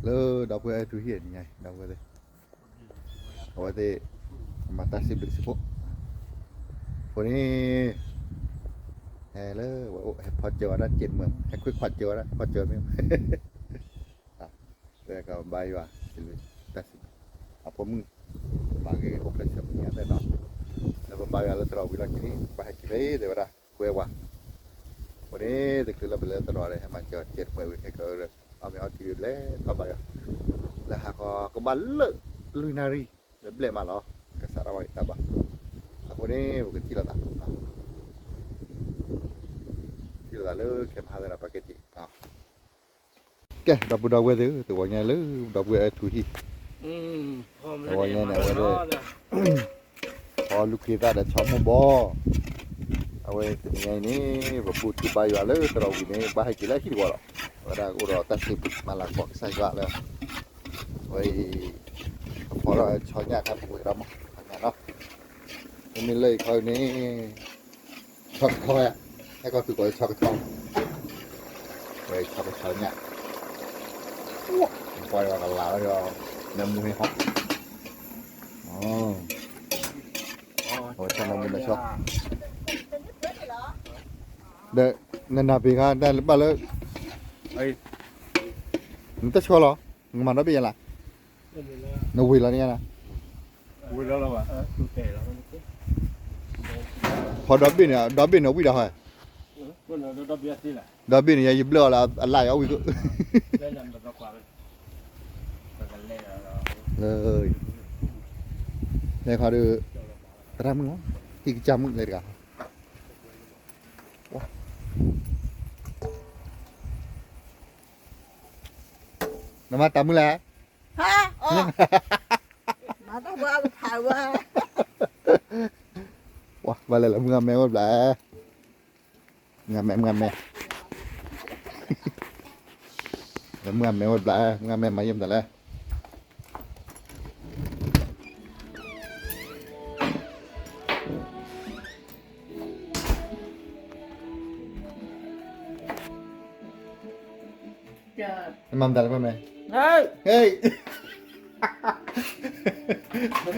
Lo dapat air tu hian ni, dapat tu. Awak tu mata si bersih.คนนี้แฮ่เลยพอเจอแล้ว7 เมืองแค่คุยขวัดเจอแล้วพอเจอไม่แต่ก็ใบว่าแต่apaมึงบางทีโอเคสักอย่างแต่เนาะแล้วบางอย่างเราเราวิลากินี่ไปกินเลยเดี๋ยวนะคุยว่าวันนี้แต่คือเราไปเล่นตลอดเลยมันเจอ7 เมืองแค่ก็เอาไม่เอาทีเล่นต่อไปแล้วหากก็บัลลลุยนารีแล้วเบลมาแล้วก็สารวัตรตาบ้าวันนี้บุกที่เราตาที่เราเลิกแค่พาเราไปกินที่แกดับดับเวทตัวใหญ่เลยดับเวททุยตัวใหญ่เนี่ยเวทพอลูกขี้ตาเด็ดชอบมันบ่เอาไว้ตัวใหญ่นี่แบบพูดที่ใบว่าเลยตัวเรากินนี่ใบกินแล้วคิดว่าเราเวลาอุเราตัดสิบมาหลักบอกใส่กะแล้วไว้พอเราชอบยากครับผมเราหมดเนาะนี่เลยคอยนี้ชอบคอยอ่ะให้ก็คือคอยชอบชอบไว้ชอบชอบเนี่ยปล่อยว่ากันแล้วก็นำมือให้ฮอกอ๋อโอ้ยทำมันมาชอบเด็กนั่นนาปีกันได้หรือเปล่าเลยไอ้มึงจะชัวร์เหรอมึงมันได้เป็นยังไงนูวิลแล้วเนี่ยนะวิแล้วเราอ่ะดูเตะแล้วพอดับบินเนี่ยดับบินเอาวิได้เหรอวันนั้นดับเบี้ยสิแหละดับบินเนี่ยยิบเลือดแล้วอะไรเอาวิก็เล่นแบบตะความกันเล่นเลยเนี่ยเขาดูตรามึงวะที่จำมึงเลยกันน้ำมันตามมึงแหละฮะอ๋อมาต้องว่าถ่ายว่าว้าว่าอะไรล่ะมึงแม่ว่าแหละมึงแม่แล้วมึงแม่ว่าแหละมึงแม่มาเยี่ยมแต่ละมัมแต่ละแม่เฮ้ยเฮ้ยปร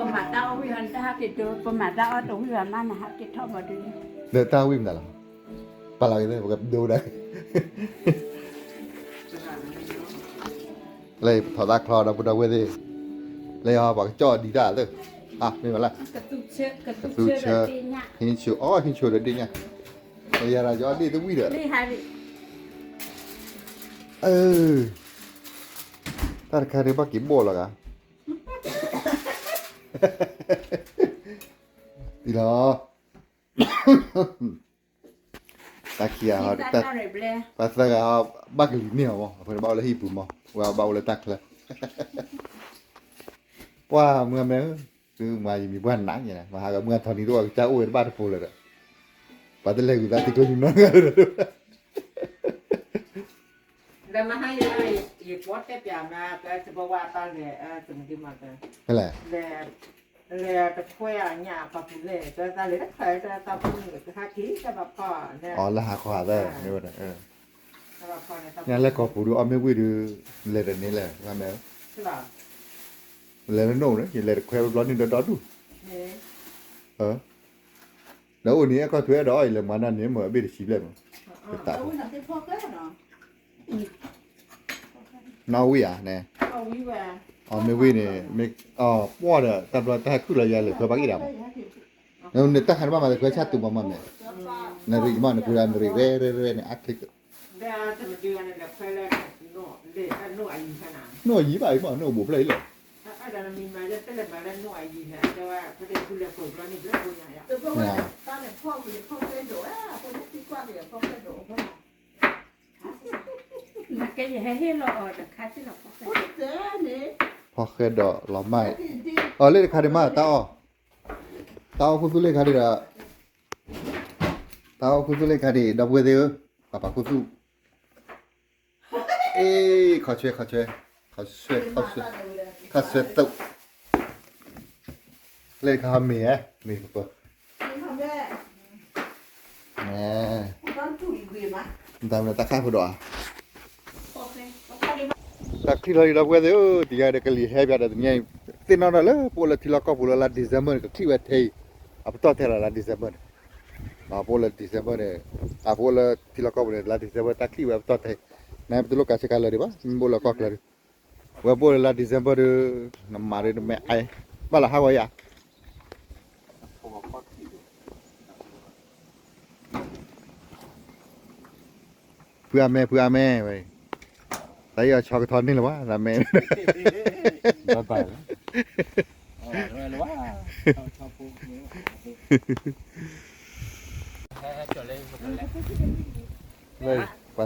ะมาทเอาวิหันจะหักกิจดูประมาทเอาตรงวิหันนั่นนะหักกิจเท่ามาดูเดินตาวิ่งแต่ละปลาไหลเลยแบบดูได้เลยถอดตาคลอดับบุดาเวทีเลยhọ bảo cho đi ra thôi à mình bảo làกระตุกเชือกhình chiều hình chiều được đi nha bây giờ là cho đi tới quý được นี่ฮะ ta khai đi bác kiếm bồ là cả đi đó ta kia họ ta họ bác lý nhiều mà phải bao là hiệp mà và bao là tắc là wow mưa mẹ từ màมีบ้านหนังอย่างนี้มาหากับเมื่อตอนนี้ตัวจะอ้วนบ้านฟูเลยอ่ะปัตตานีกูได้ติดตัวอยู่นั่นแล้วมาให้ไอ้อีกวัดแต่เปียมาก็จะบอกว่าตอนนี้จะมาดีมากเลยอะไรแล้วจะคุยอ่ะเนี่ยกับผู้เล่ก็ตอนนี้ก็เคยจะตอนนี้ก็หาที่จะแบบพ่อเนี่ยอ๋อแล้วหาขวาได้ไม่ว่าเนี่ยแล้วก็ผู้ดูเอาไม่วิ่งดูเลยแต่นี้แหละว่าแมวใช่ป่ะเลยนั่นโน่นนะเลยแควร้อนนี่เดือดดูแล้ววันนี้ก็ถือได้เลยมานั่นเนี่ยเหมือนไม่ได้ชิมเลยมั้งตัดนาวิอ่ะเนี่ยอ๋อไม่วิเนี่ยไม่อ๋อว่าเด้อตัดว่าแต่คือระยะเลยเพื่อปักอีดำแล้วเนี่ยตั้งหันมาเลยเพื่อชาติตัวมันเนี่ยนาฬิกามันคือนาฬิกาเร่เนี่ยอัดคลิกโน่ยี่ไปมั้งโน่บุบเลยเลยada mimma ya te le mala no ai ni na ya wa pe ku le ko ra ni le ko ya ya ta le po ku le po ke do ko ni ti kwa le po ke do ko na ke ye he lo da ka ti lo po ke de ne พอเคยดอหล่อไม่อ๋อเล่นคาริมาตาอ๋อตาคุณสุเล่นคาริดาตาคุณสุเล่นคาริดับเบิลเดอร์ป้าคุณสุเขาช่วยข้าเสร็จตุเลยข้าเมียมีปุ๊บเนี่ยตามเลยตาข้าผู้ดอ ตะคลีลอยเราเวเดอตียาเดกลีเฮบยาดเนี่ยตินอนละโปลติลาก็โปลละดิเซมเบอร์ก็คลีเวเทอัปตอเทละดิเซมเบอร์มาโปลดิเซมเบอร์เนี่ยอะโปลติลาก็โปลละดิเซมเบอร์ตะคลีเวอัปตอเทนายปตุลกาเชกาลริบะโปลก็คลาริเวโปลละดิเซมเบอร์นมาเรนเมไอบาลาฮาวายา เพื่อแม่ไปแต่อย่าชอกทอนนี่หรอวะละแม่ ต่อไปเลยว่าชอบพูดจดเลยเลยปา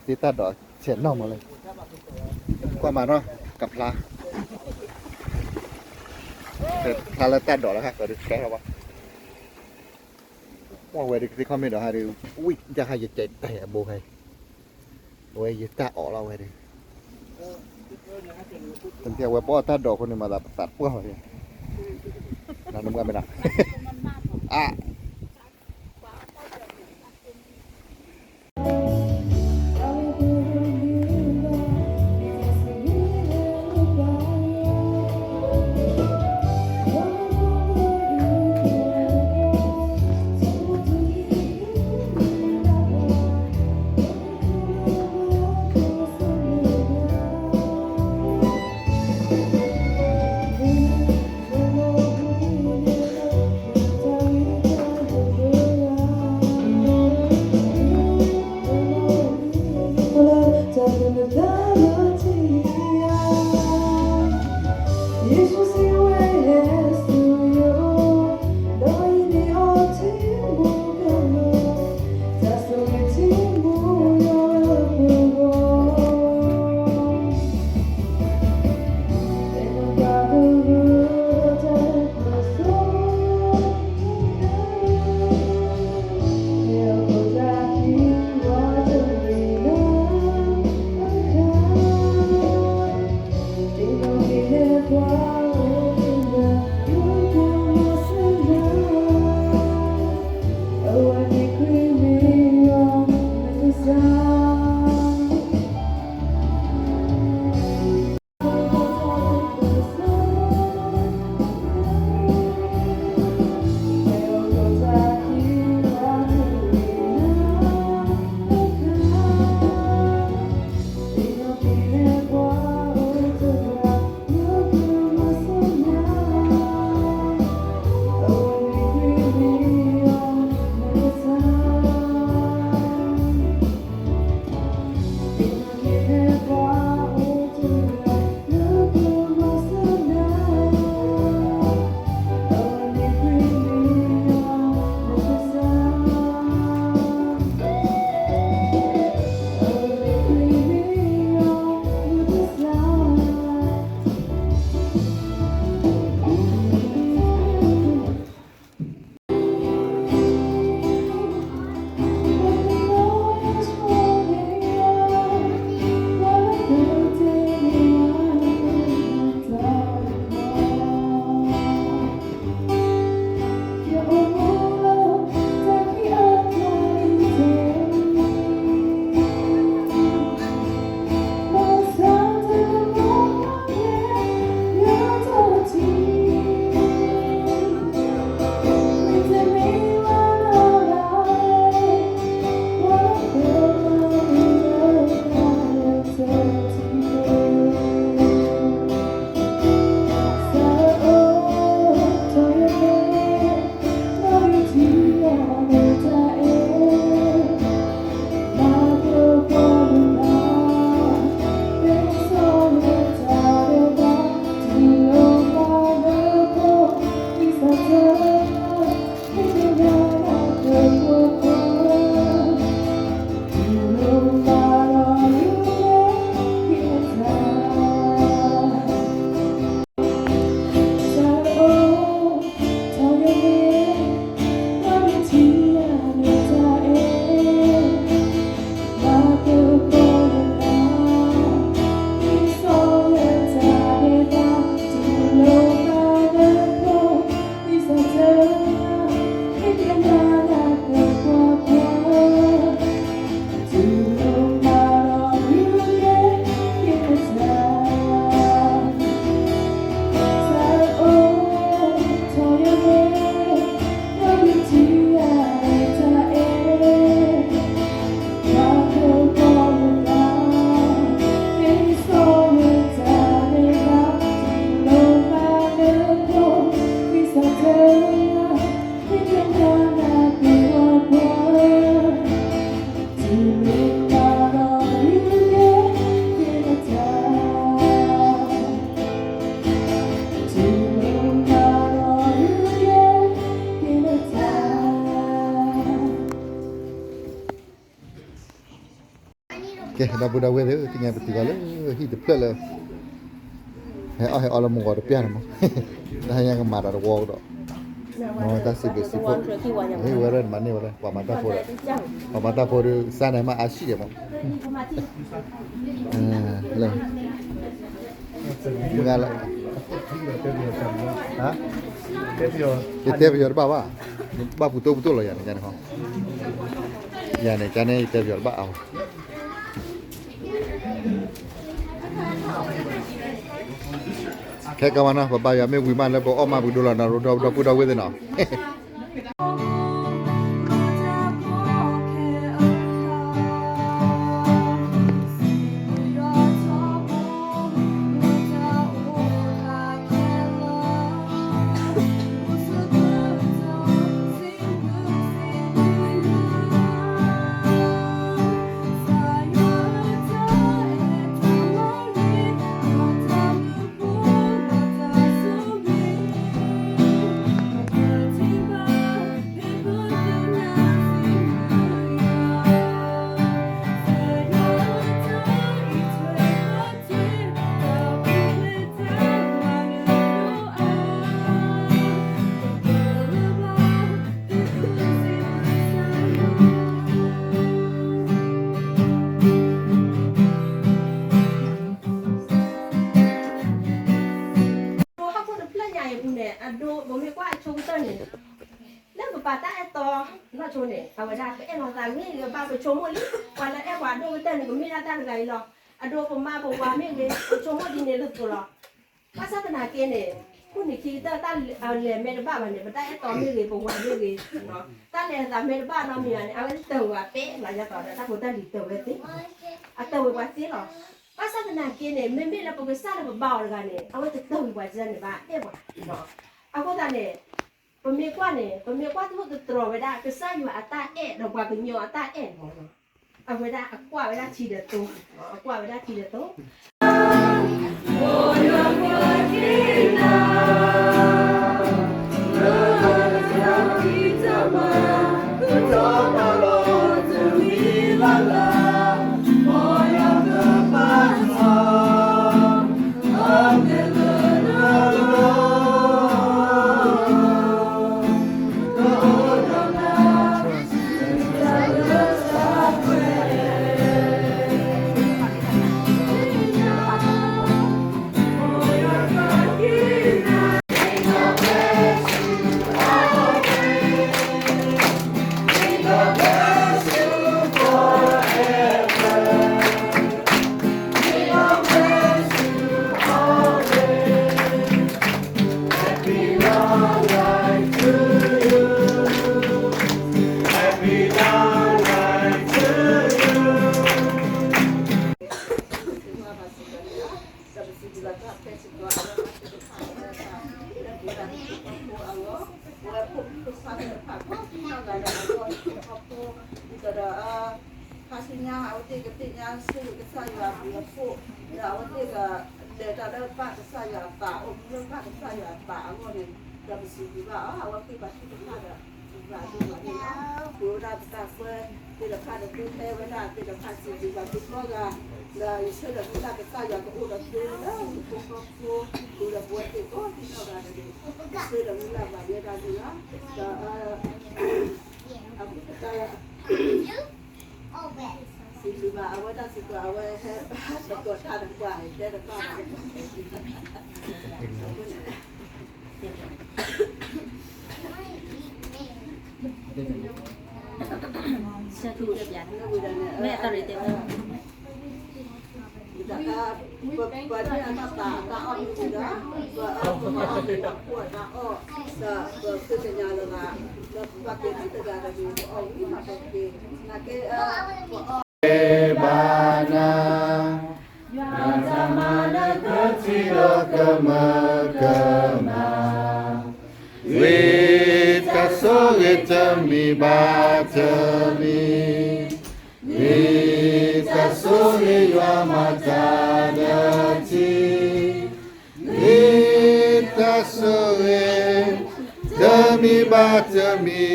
ติตัดดอกเฉียนนอกมาเลยก็มาเนาะกับพลาพลาแล้วตัดดอกแล้วค่ะก็ดูแค่ครับว่าเวทีที่คอมเมนต์เดี๋ยวให้ดูอุ้ยจะให้ใจแต่โบให้โอ้ยยึดตาออกเราไว้ดิตั้งแต่ว่าป้อตัดดอกคนนึงมาตัดพวกเขาเนี่ยนั่นมึงกันไปนะอ่ะ dah budak we tu tinggal bertiga le hi de pla le hai ala mo gor pian mo dah yang marah wo do mo ta si be si po waran mane wala wa mata for sana ma ashi de mo le mengala ha kita biar bawa betul loh ya jangan kau ya nih jangan kita biar bawa kayak kawan bapak ya me wiman le bo oma bu dolar na roda puda we de na Aduh, pemah bawa minggu, cuma di ni lupa lah. Masa kena kene, pun ni kita tak le merba mana, betul itu minggu bawa minggu. Tak le tak merba nama ni, awak tahu apa? Lajak tahu, tak pun tak tahu betul. Atau betul lah. Masa kena kene, minggu lah pun kesana bawa kan ni, awak tahu betul ni bah, aku tak ni. Pemikuan tu terus beda kesana juga atas dah buat penyu atas aku dah tidak tu. Aku dah tidak tu. Hasilnya awak ketiknya suruh ke saya biasa, awak dia ada pak saya pak, pak saya pak, awak ni dah bersih juga, awak tiba tiba ada. Buat tak tidak ada tu hewan, tidak pasti juga tu juga. Dah sudah kita saya udah sudah buat itu, tidak ada. Sudah mula dia dah juga. Aku kata Siapa awak dah suka awak takut ada buat, dia dah faham. Satu dia biar. Mek tarik dia. Kita buat ni anak tak on juga. Buat tak oh, dah bekerja lah. Pakai kita dah ada di oh ini macam ni. Nak Bana yang zamana kecil kemekemang Wita sore temi batemi Wita sore yamata dati Wita sore temi batemi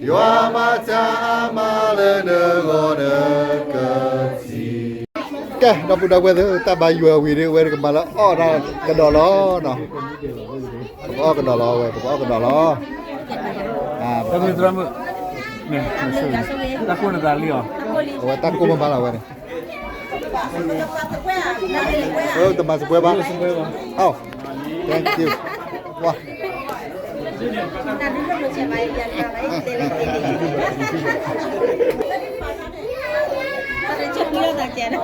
Yamata amale negone kecil แกดับบุดับเวเดอตาบายูวีเดเวกันมาแล้วอ้อได้กระดอล้อเนาะผมอ้อกระดอล้อเว้ยผมอ้อกระดอล้อtapi drama ni takut nak kali oh โอ้ตั้งกูมาบ้าแล้วเว้ยแต่มาสเปรย์บ้างเอ้า thank you ว้า Nanti kita macam bayi yang lain ada cemil tak jadi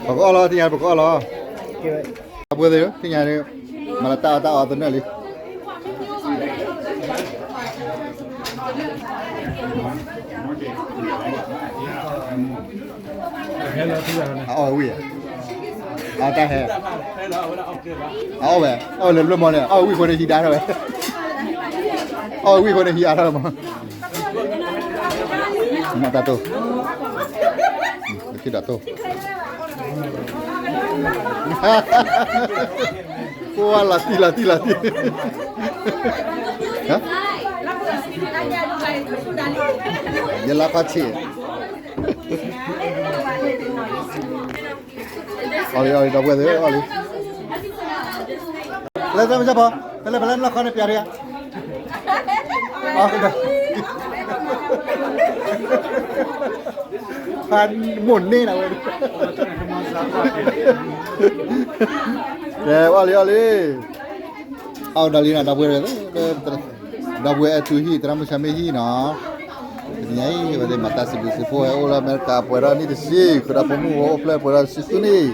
บอกอ้อล้อที่งานบอกอ้อล้อดับเวเดอที่งานนี่มาละตาออตัวนี้เลยเอาวิ่งเอาแต่แห่เอาแบบเอาเรื่องมันเนี่ยเอาวิ่งคนในทีได้เลยเอาวิ่งคนในทีอะไรมั้งมาตาโตคิดตาโตว้าลาตีฮะอย่าละพัชชีOli dah buat tu, Oli. Lepas macam apa? Pelan lakon ni piara. Dah. Pan mun ni nak. Oli. Dah lina dah buat tu. Dah buat tu hi, terus macam ni nah. Nyai pada mata sebelah olah mereka pera ni desi kena pemu opla pera situ ni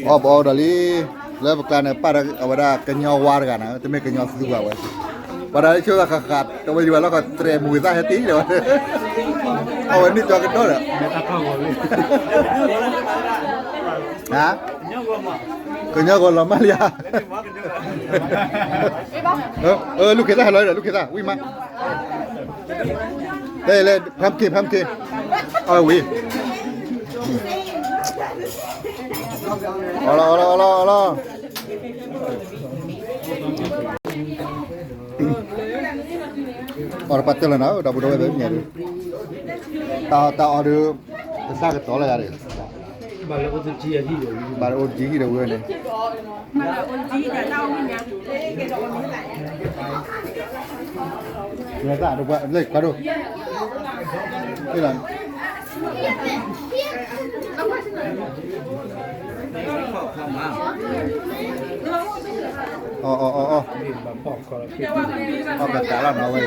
oh dali lepas kerana pada awak kenyau warga na teme kenyau situ awak pada itu lah kakat kalau jual lah kat tremu kita hati je awak ni jual kedua tak ha kenyau kalau lama lihat lu kita halal lu kita wih mak đây pumpkin oui ala orang patel na dah bodoh dah ni ta ada besar ke tolak ada baru uji dah buat ni Dia tak ada buat lek kado. Hilang. Oh. Oh kata lah nawe.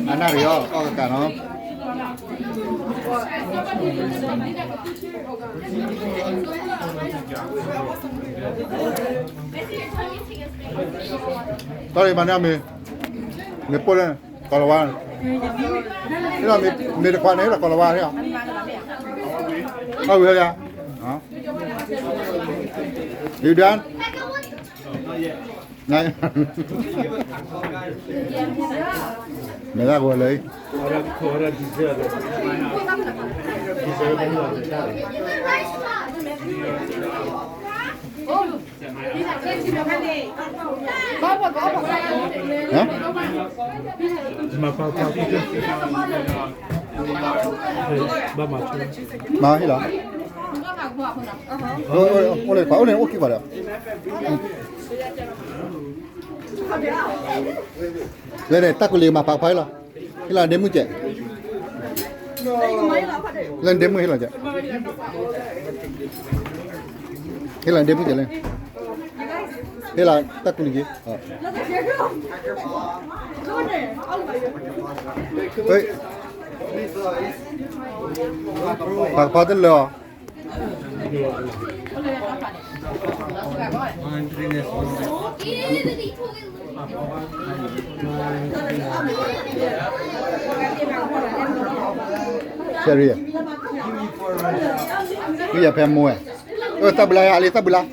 Anak Rio, oh kata no. Tadi mana mi? Nepal Kalawan. Ini mi depan ni lah Kalawan ya. Oh ya. You done? Này. Mày ra ngồi lấy. Hả? Mà hay là? Oleh Pak, oleh okey pada. Lên tắc liền mà phải là. Cái là đếm mươi chạy. Lên đếm mươi hay là chạy? Cái là đếm mươi chạy lên. Cái là tắc liền gì? Ơi. Pak tên lừa. Serius. Bây giờ phải mua. Tabla ali tabla.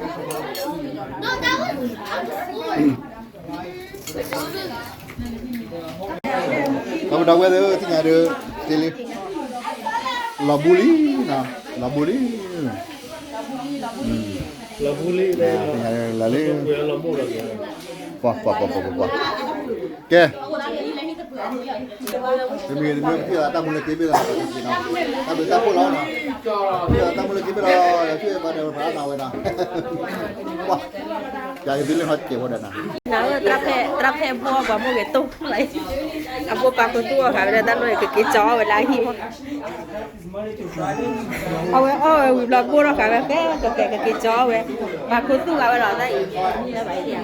Kamu dah buat tu tinggal ada tele. Labuli, nah, labuli. Labuli dah. Tinggal lali. Wah. Okay. มีที่เราตั้งมูลนิธิไปแล้วตั้งตั้งพวกเราเนาะที่เราตั้งมูลนิธิไปแล้วช่วยมาเดี๋ยวพาเราไปนะว้าใจดิ้นเลยเขาเก็บหมดเลยนะ nào trap phe mua và mua cái tung lấy à mua ba con tua cả bây giờ ta nuôi cái chó với lá hi là mua nó cả cái chó với ba con tua cả bây giờ đây như vậy thì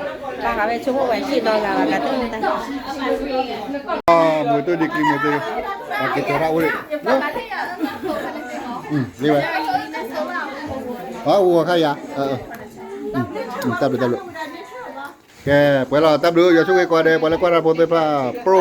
ba cả bây chúng mua cái gì đó là cả tung ta mùi tôi đi kìm mùi tôi mà cái chó rau đi đi vậy ủa khai à tập được ok bây giờ tập được giờ chúng tôi qua đây qua ra bốn tay pa pro